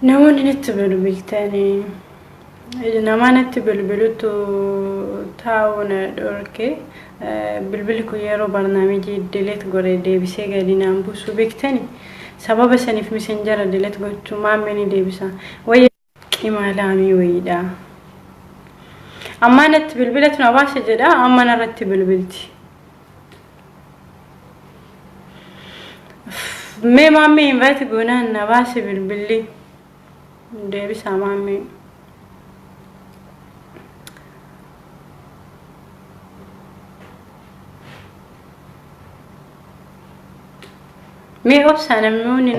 namoonni natti bilbiltanii nama natti bilbilutu taa'uun dhorke bilbilli kun yeroo barnaamijii dileet godhe deebisee gadi naan buusu beektanii sababa saniif messenjera dileet gochuu maammeni deebisa wayya qimaalaamii wayiidha amma natti bilbilatu na baase jedha amma narratti bilbilti me maammee invite goonaan na baase bilbilli deebisa maammee me obsa namni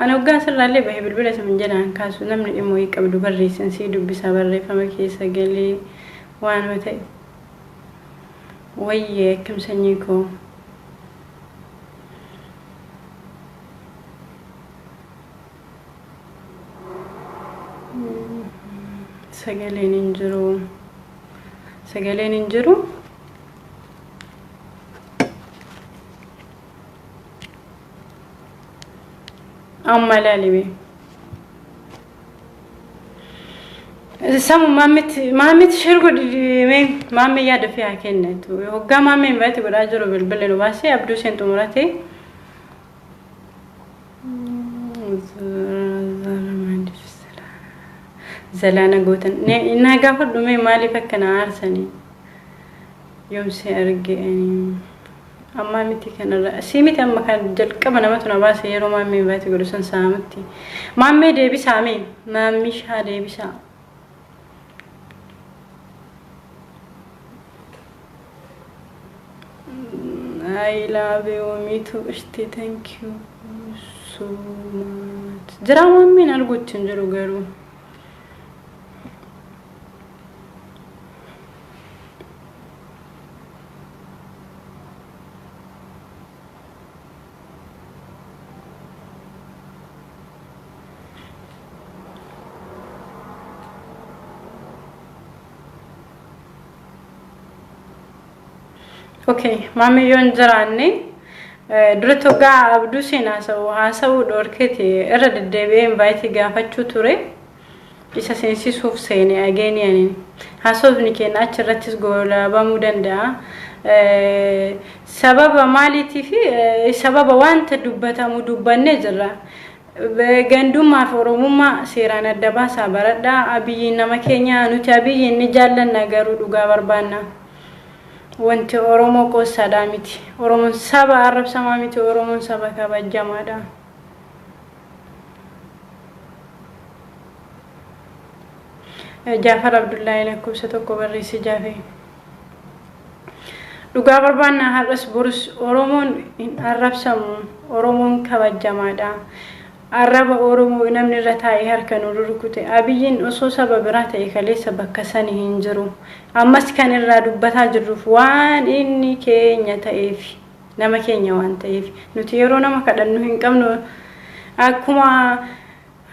ana ugaan sirraalee bahee bilbila sama jedhaan kaasu namni dhimmoo qabdu barreessan si dubbisa barreeffama keessa galee waan ta'e wayyee akkam sanyii koo sagaleen hin jiru amma lalibe samu mamit shirgo me mamme ya da fiya kennetu hogga mamme invite goda jiro bilbile no base abdu sen tumurate zalana gotan ne ina ga fadu me mali fakkana arsani yom se argeeni amma miti kana simiti amma kan jalqaba namatu na baase yeroo mamme invite godu san saamti mamme deebisa me mammi sha deebisa I love you me too thank you so much drama min arguchin jiru garu okay mami yon jarane durto ga abdu sina hasaw dorkete erade debe invite gafachu ture isa sensi suf sene again yani hasob ni ken achratis gola bamudanda sababa maliti fi sababa wanta dubbata mudubbanne jira ganduma foromuma sirana dabasa barada abiyi nama kenya nuti abiyi ni jallan nagaru duga barbanna wanti oromo ko sadamiti oromo saba arab samamiti oromo saba ka bajamada Jafar Abdullah lakum satoko barisi jafe duga barbanna haras burus oromon in arab sam oromon ka bajamada araba oromo namni ratai harkanu rukute abiyin oso sabab rata ikalesa bakkasani hinjiru ammas kan irra dubbata jirruf waan inni keenya ta'eef nama keenya waan ta'eef nuti yeroo nama kadhannu hin qabnu akkuma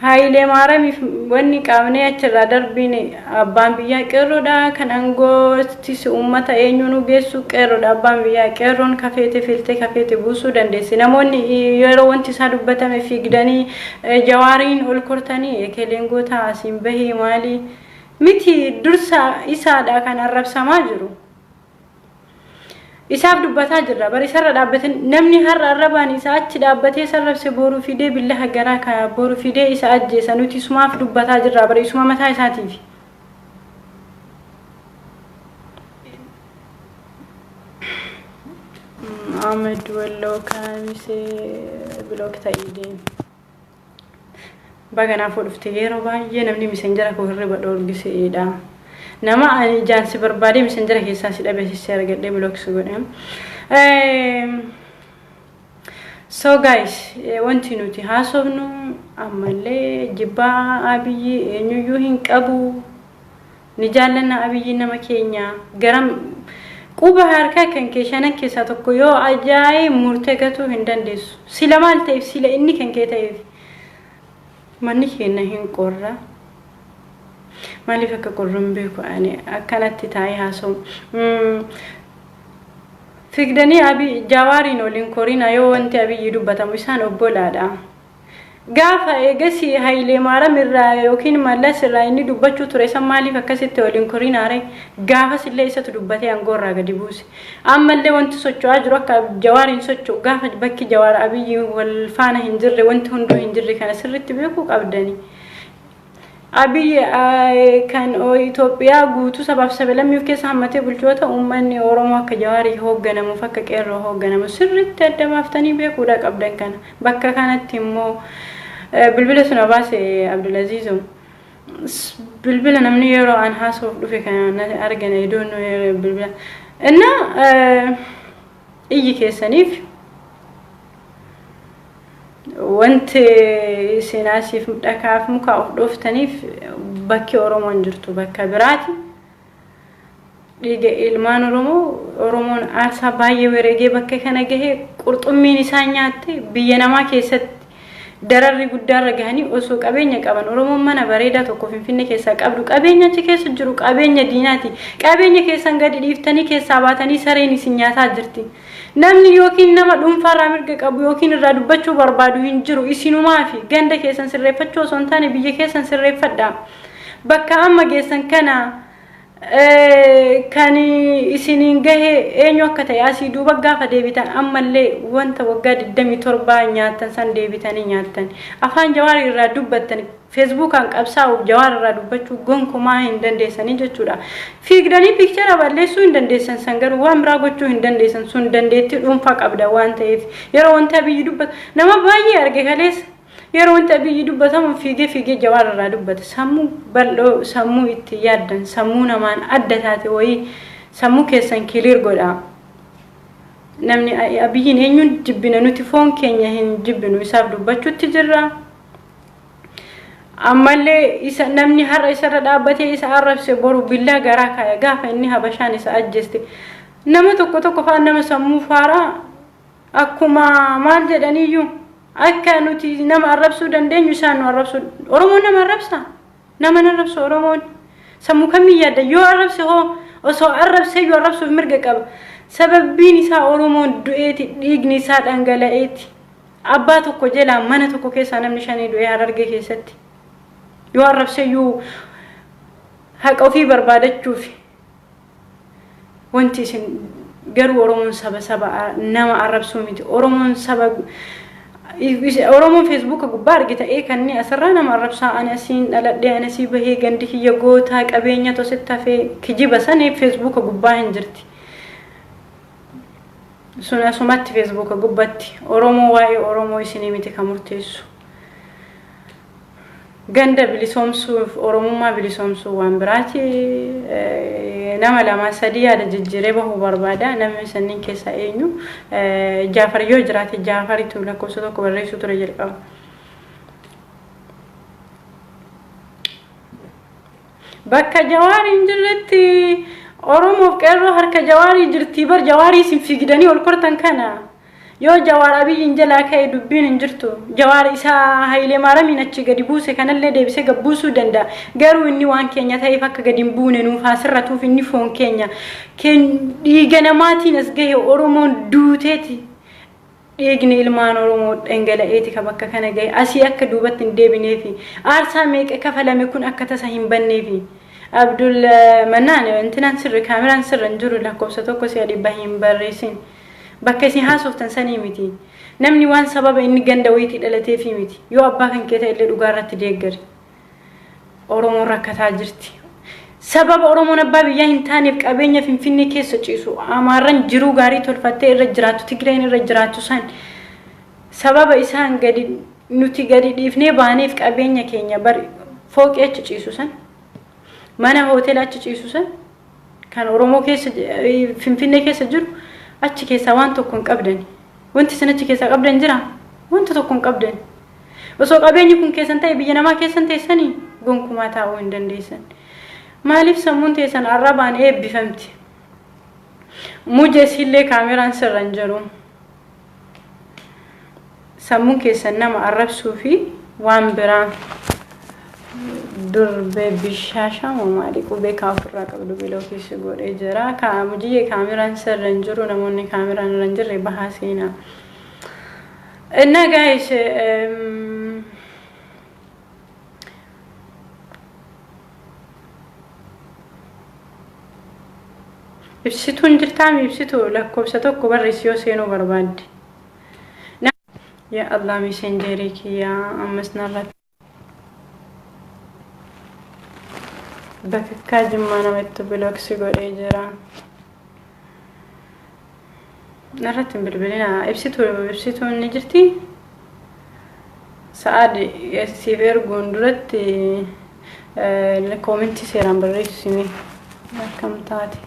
haile marami wanni qaamne achirra darbine abbaan biyya qeerroodha kan angootti ummata eenyunu geessu qeerroodha abbaan biyya qeerroon kafeete buusuu dandeessi namoonni yeroo wanti isaa dubbatame fiigdanii jawaariin ol kortanii ekeleen goota asiin bahee maali miti dursa isaadha kan arrabsamaa jiru isaaf dubbata jirra bari sarra dhaabbatin namni harra arrabaan isa achi dhaabbatee sarrabse boru fidee billaha garaa ka boru fidee isa ajjeesa nuti sumaaf dubbata jirra bari suma mataa isaatiif Ahmed wallo kamise blog taideen bagana fudufte yeroo baay'ee namni messenjera ko hirriba dhoorgiseedha nama ani jansi barbaade messenjera keessa si dhabe si argadhe blog su godham so guys wanti nuti haasofnu amalle jibba abiyyi eenyuyyuu hin qabu ni jaallanna abiyyi nama keenya garam quba harka kan keeshana keessa tokko yoo ajaa'ee murtee gatu hin dandeessu sila maal ta'eef sila inni kan kee ta'eef manni keenya hin qorra maaliif akka qorruun beeku ani akkanatti taa'ee haasom figdanii abi jawaariin olin korina yoo wanti abiyyi dubbatamu isaan obbolaadha gaafa eegasi Hayilee Maariyaam irraa yookiin Mallas irraa inni dubbachuu ture san maaliif akkasitti waliin korinaare gaafa sillee isatu dubbatee aangoorraa gadi buuse ammallee wanti socho'aa jiru akka Jawaariin socho'u gaafa bakki Jawaar Abiyyi wal faana hin jirre wanti hunduu hin jirre kana sirriitti beekuu qabdani Abiyyi kan Itoophiyaa guutuu sabaaf sablammiif keessa hammatee bulchoota uummanni Oromoo akka Jawaarii hoogganamuuf akka qeerroo hoogganamu sirriitti adda baaftanii beekuudha qabdan kana bakka kanatti immoo bilbila suna baase Abdulaziz bilbila namni yeroo an haasoof dhufe kana argane idoon bilbila inna iyyi keessaniif wanti sinaasiif dhakaaf muka of dhoftaniif bakki Oromoon jirtu bakka biraati dhiiga ilmaan Oromoon aarsaa baay'ee wareegee bakka kana gahee qurxummiin isaa nyaatte biyya namaa keessatti dararri guddaarra gahanii osoo qabeenya qaban Oromoon mana bareedaa tokko Finfinnee keessaa qabdu qabeenya achi keessa jiru qabeenya diinaati qabeenya keessan gadi dhiiftanii keessaa baatanii sareen isin nyaataa jirti namni yookiin nama dhuunfaarraa mirga qabu yookiin irraa dubbachuu barbaadu hin jiru isinumaa fi ganda keessan sirreeffachuu osoo hin taane biyya keessan sirreeffadha bakka amma geessan kana kan isiniin gahe eenyu akka ta'e asii duuba gaafa deebitan ammallee wanta waggaa 27 nyaatan san deebitanii nyaatan afaan Jawaar irraa dubbattan Facebookaan qabsaa'uuf Jawaar irraa dubbachuu gonkumaa hin dandeessanii jechuudha fiigdanii piikchara balleessuu hin dandeessan san garuu waan biraa gochuu hin dandeessan sun dandeettii dhuunfaa qabda waan ta'eef yeroo wanta biyyi dubbatu nama baay'ee arge kaleessa yeroo wanta biyyi dubbatamu fiigee Jawaar irraa dubbata sammuu bal'oo sammuu itti yaaddan sammuu namaan adda taate wayii sammuu keessan kiliir godha namni Abiyyiin eenyuun jibbina nuti foon keenya hin jibbinu isaaf dubbachuutti jirra ammallee isa namni har'a isarra dhaabbatee isa arrabse boru billaa garaa kaaya gaafa inni habashaan isa ajjeeste nama tokko faan nama sammuu faaraa akkuma maal jedhaniyyuu akka nuti nama arrabsuu dandeenyu isaan nu arrabsuu Oromoon nama arrabsa nama arrabsu Oromoon sammuu kamiin yaadda yoo arrabse hoo osoo arrabse yoo arrabsuuf mirga qaba sababbiin isaa Oromoon du'eeti dhiigni isaa dhangala'eeti abbaa tokko jalaa mana tokko keessaa namni shanii du'ee Harargee keessatti yoo arrabse yoo haqa ofii barbaadachuuf wanti isin garuu Oromoon saba nama arrabsuu miti Oromoon saba Oromoon Facebook gubbaa argita kanni asirraa nama arrabsaa ani asiin dhaladhee ani asii bahee gandi kiyya gootaa qabeenya tositti hafee kijiba sanee Facebook gubbaa hin jirti sun asumatti Facebook gubbatti Oromoo waa'ee Oromoo isinii miti kan murteessu ganda bilisoomsuuf Oromummaa bilisoomsuu waan biraati nama lama sadii yaada jijjiiree bahuu barbaada namni sanniin keessa eenyu Jaafar yoo jiraate Jaafaritu lakkoofsa tokko barreessuu ture jalqaba bakka Jawaariin jirretti Oromoof qeerroo harka Jawaarii jirti bar Jawaarii isin fiigdanii ol kortan kana yoo Jawaar Abiyyiin jalaa ka'e dubbiin hin jirtu Jawaar isaa Hayilee Maariyaamiin achi gadi buuse kanallee deebisee gabbuusuu danda'a garuu inni waan keenya ta'eef akka gadi hin buune nuuf asirratuuf inni foon keenya dhiiga namaatiin as gahe Oromoon duuteeti dhiigni ilmaan Oromoo dhangala'eeti ka bakka kana gahe asii akka duubatti hin deebineefi aarsaa meeqa kafalame kun akka tasa hin banneefi Abdul Manaan intinaan sirri kaameraan sirra hin jiru lakkoofsa tokko si'a dhibba hin barreessin bakka isin haasoftan sanii miti namni waan sababa inni ganda wayitii dhalatee fi miti yoo abbaa kan keeta illee dhugaa irratti deeggari Oromoon rakkataa jirti sababa Oromoon abbaa biyyaa hin taaneef qabeenya Finfinnee keessa ciisu Amaarran jiruu gaarii tolfattee irra jiraatu Tigreen irra jiraatu san sababa isaan gadi nuti gadi dhiifnee baaneef qabeenya keenya bar fooqee achi ciisu san mana hoteela achi ciisu san kan Oromoo keessa Finfinnee keessa jiru achi keessa waan tokko hin qabdan wanti san achi keessa qabdan jira wanta tokko hin qabdan osoo qabeenyi kun keessan ta'e biyya namaa keessan teessanii gonkumaa taa'uu hin dandeessan maaliif sammuun teessan arrabaan eebbifamti mujeesillee kaameraan sirra hin jiru sammuun keessan nama arrabsuu fi waan biraa durbe bishasha maali qubee kaafirraa qabdu biloo keessa godhee jira kaamujii kaameraan sirra hin jiru namoonni kaameraan irra hin jirre bahaa seenaa. Inna guys ibsituun jirtaami ibsitu lakkoofsa tokko barreessi yoo seenuu barbaadde. Yaa Allah messengerii kiyyaa ammas narratti bakka jimmaa namatti bilooksi godhee jira. Narratti bilbilina ibsituun ni jirti. Sa'aad siif erguun duratti koomentii seeraan barreessini akkam taate.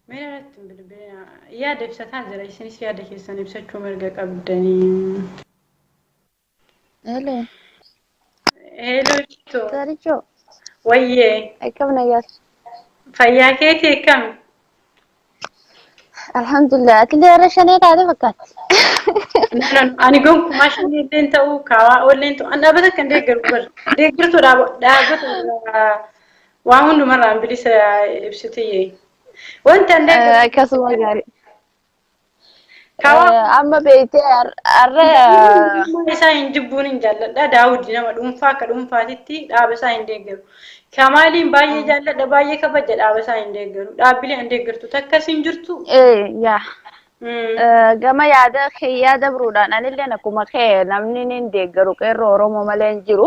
Mee narratti bilbilina yaada ibsataa jira isinis yaada keessan ibsachuu mirga qabdanii. Hello. Hello Chito. Saricho. Wayyee. Akkam nagaa. Fayyaa keetii akkam? Alhamdulillah. Atillee irra shanee taate fakkaatti. Ani gonkumaa shanee illeen ta'uu kaawaa oolleen ta'uu an dhaabbata kan deeggartuu dhaabbata waa hundumarraan bilisa ibsitiyyee. Wanti an deeggartu Akkasuma gaarii. kaawaa Amma beektee har'a isaa hin jibbuun hin jaalladha. Daawudi nama dhuunfaa akka dhuunfaatitti dhaaba isaa hin deeggaru. Kamaaliin baay'ee jaalladha baay'ee kabaja dhaaba isaa hin deeggaru. Dhaabbilee hin deeggartu takkas hin jirtu. yaa gama yaada biruudhaan anillee akkuma kee namni hin deeggaru qeerroo Oromoo malee hin jiru.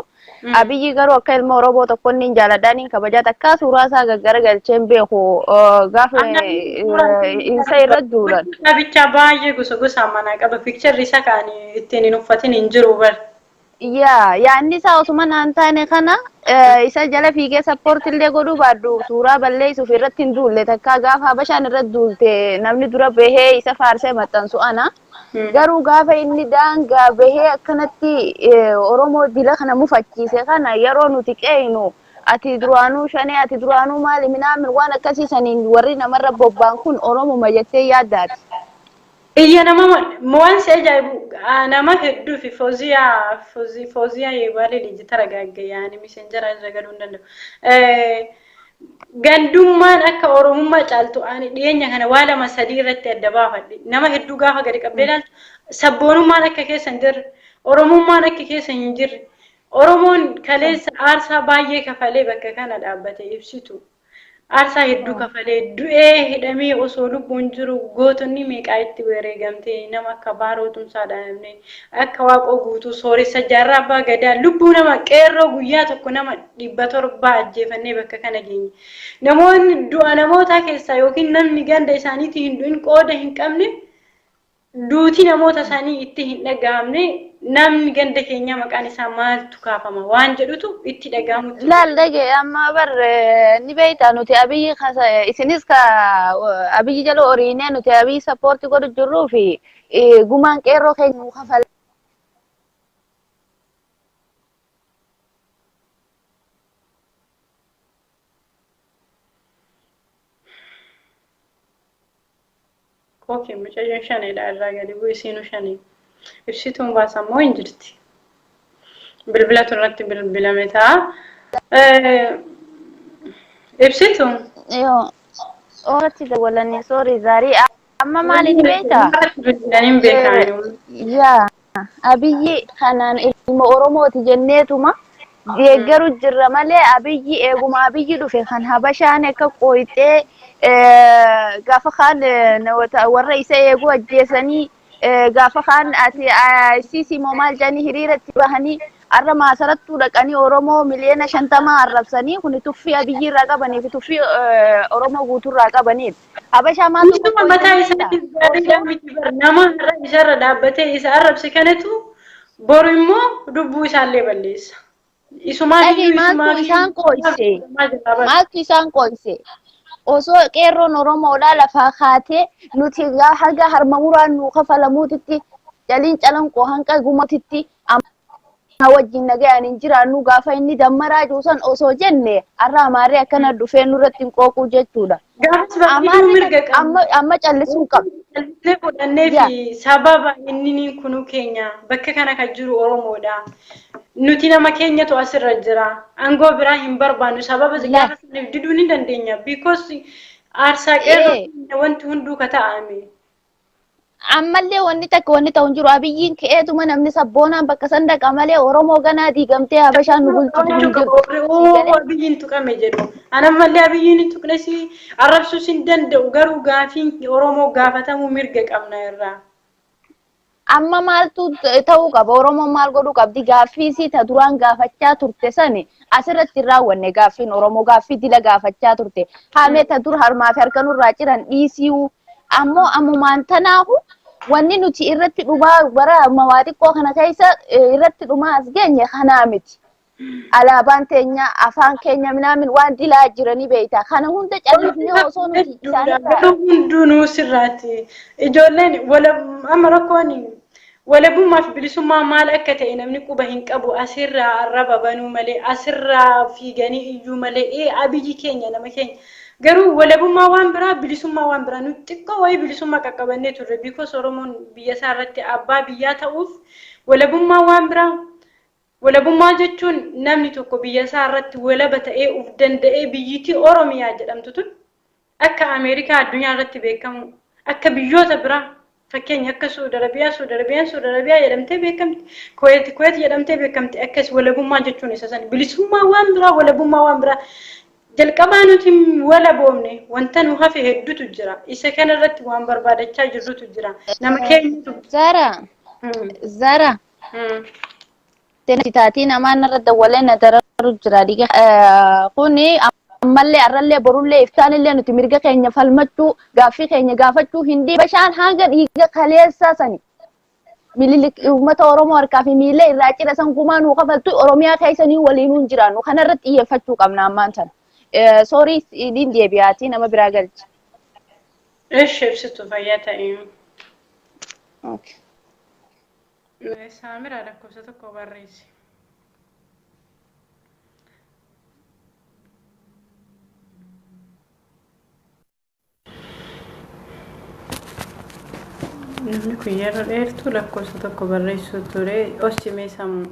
Abiyyi garuu akka ilma Oromoo tokko inni hin jaalladhaan hin kabajaa takka suuraa isaa gaggaragalchee hin beeku gaafa isa irra duulan. Dhaabichaa baay'ee gosa gosaan manaa qaba. Fikcharri isa kaan ittiin hin uffatin hin jiru bar. Yaanni isaa osuma naan taane kana isa jala fiigee sappoortillee godhuu baaddu suuraa balleessuuf irratti hin duulle takka gaafa habashaan irratti duulte namni dura bahee isa faarsee maxxansu ana. Garuu gaafa inni daangaa bahee akkanatti Oromoo dila kana mufachiise kana yeroo nuti qeeynu ati duraanuu shanee ati duraanuu maali minaamin waan akkasiisaniin warri namarra bobbaan kun Oromoo jettee yaaddaati. Iya nama waan si ajaa'ibu nama hedduu fi fooziyaa yeebaalee dijitara gaaggayaani miseenjara irra galuu hin danda'u. Gandummaan akka Oromummaa caaltu ani dhiyeenya kana waa lama sadii irratti adda baafadhe. Nama hedduu gaafa gadi qabdee ilaaltu sabboonummaan akka keessa hin jirre, Oromummaan akka keessa hin jirre. Oromoon kaleessa aarsaa baay'ee kafalee bakka kana dhaabbate ibsitu. Aarsaa hedduu kafalee du'ee hidhamee osoo lubbuun jiru gootonni meeqaa itti wareegamtee nama akka baarootumsaa dhaabne akka waaqoo guutuu sooressa jaarraa abbaa gadaa lubbuu nama qeerroo guyyaa tokko nama 700 ajjeefannee bakka kana geenye. Namoonni du'a namootaa keessaa yookiin namni ganda isaaniitii hin du'in qooda hin qabne duutii namoota isaanii itti hin dhagahamne namni ganda keenya maqaan isaa maaltu kaafama waan jedhutu itti dhagahamutti. Laal dhagee amma bar ni beektaa nuti abiyyi isinis ka abiyyi jala oriinee nuti abiyyi sappoortii godhu jirruu fi gumaan qeerroo keenya nu kafala. Okey, mucayyoon shaneedha irraa gadi bu'u isiinuu shanee. Ibsituun baasammoo hin jirti. Bilbilatu irratti bilbilame ta'a. Ibsituun. Yoo oolatti dabalanii soorii zaarii amma maali ni beektaa? Bilbilaniin beekamu. Yaa abiyyi kanaan ilma Oromooti jenneetuma deeggaru jirra malee abiyyi eeguma abiyyi dhufe kan habashaan akka qooyxee gaafa kaan warra isa eeguu ajjeesanii gaafa kaan ati moo maal jedhanii hiriiratti bahanii arra maasarattuu dhaqanii Oromoo miliyoona 50 arrabsanii kun tuffii abiyyi irraa qabanii fi tuffii Oromoo guutuu irraa qabanii. Habashaa maaltu mataa isaa nama irra isarra dhaabbatee isa arrabse kanatu boru immoo lubbuu isaallee balleessa. Maaltu isaan qoyse? Osoo qeerroon Oromoodhaa lafaa kaatee nuti haga harma muraan nu kafalamuutitti jaliin calanqoo hanqa gumatitti wajjin nagayaan hin jiraannu gaafa inni dammaraa juusan osoo jenne har'a amaarree akkana dhufee nurratti hin qooquu jechuudha. Amma callisuu qaba. Fudhannee fi sababa inni kunu keenya bakka kana kan jiru Oromoodha. Nuti nama keenyatu asirra jira. Angoo biraa hin barbaannu sababa gaafa saniif diduu ni dandeenya. Because aarsaa qeerroo wanti hunduu ka ta'ame. ammallee wanni takka wanni ta'u hin jiru abiyyiin ka'eetuma namni sabboonaan bakka san dhaqa malee Oromoo ganaa diigamtee Habashaan nu bulchitu hin jirtu. Abiyyiin tuqame jedhu. Anammallee abiyyiin hin tuqnes arrabsuus hin danda'u garuu gaafiin Oromoo gaafatamuu mirga qabna irraa. Amma maaltu ta'uu qaba Oromoon maal godhuu qabdi gaaffii isii ta duraan gaafachaa turte sani asirratti hin raawwanne gaaffiin Oromoo gaaffii dila gaafachaa turte haamee ta dur harmaa fi harka nurraa ciran dhiisii ammoo ammumaan tanaahu wanni nuti irratti dhumaa bara mawaa xiqqoo kana keessa irratti dhumaa as geenye kanaa miti. Alaabaan teenya afaan keenya minaamin waan dilaa jiranii beeyta kana hunda callifnee osoo nuti isaanii hundinuu sirraati ijoolleen amma rakkoon walabummaaf bilisummaa maal akka ta'e namni quba hin qabu asirraa arraba banuu malee asirraa fiiganii iyyuu malee abiyyi keenya nama keenya garuu walabummaa waan biraa bilisummaa waan biraa nuti xiqqoo wayii bilisummaa qaqqabannee turre because Oromoon biyya isaa irratti abbaa biyyaa ta'uuf walabummaa waan biraa walabummaa jechuun namni tokko biyya isaa irratti walaba ta'ee uf danda'ee biyyittii Oromiyaa jedhamtu tun akka Ameerikaa addunyaa irratti beekamu akka biyyoota biraa fakkeenya akka Saudi Arabiyaa jedhamtee beekamti Kuwait jedhamtee beekamti akkas walabummaa jechuun isa san bilisummaa waan biraa walabummaa waan biraa jalqabaa nuti walaboomne wanta nu hafe hedduutu jira isa kana irratti waan barbaadachaa jirrutu jira nama keenyatu Zara Taatii namaan irra dawwalee na dararu jira diga kuni ammallee arrallee borullee iftaanillee nuti mirga keenya falmachuu gaaffii keenya gaafachuu hindi bashaan hanga dhiiga kaleessa sani mililik uummata Oromoo harkaa fi miillee irraa cira san gumaa nuu kafaltu Oromiyaa keessanii waliin jiraannu kanarratti xiyyeeffachuu qabna ammaan sana. Sorry idin deebi'aatii nama biraa galchi. Eesh ibsitu fayyaa ta'e. Okay. Saamira lakkoofsa tokko barreessi. Namni kun yeroo dheertuu lakkoofsa tokko barreessuu ture osimee sammuu.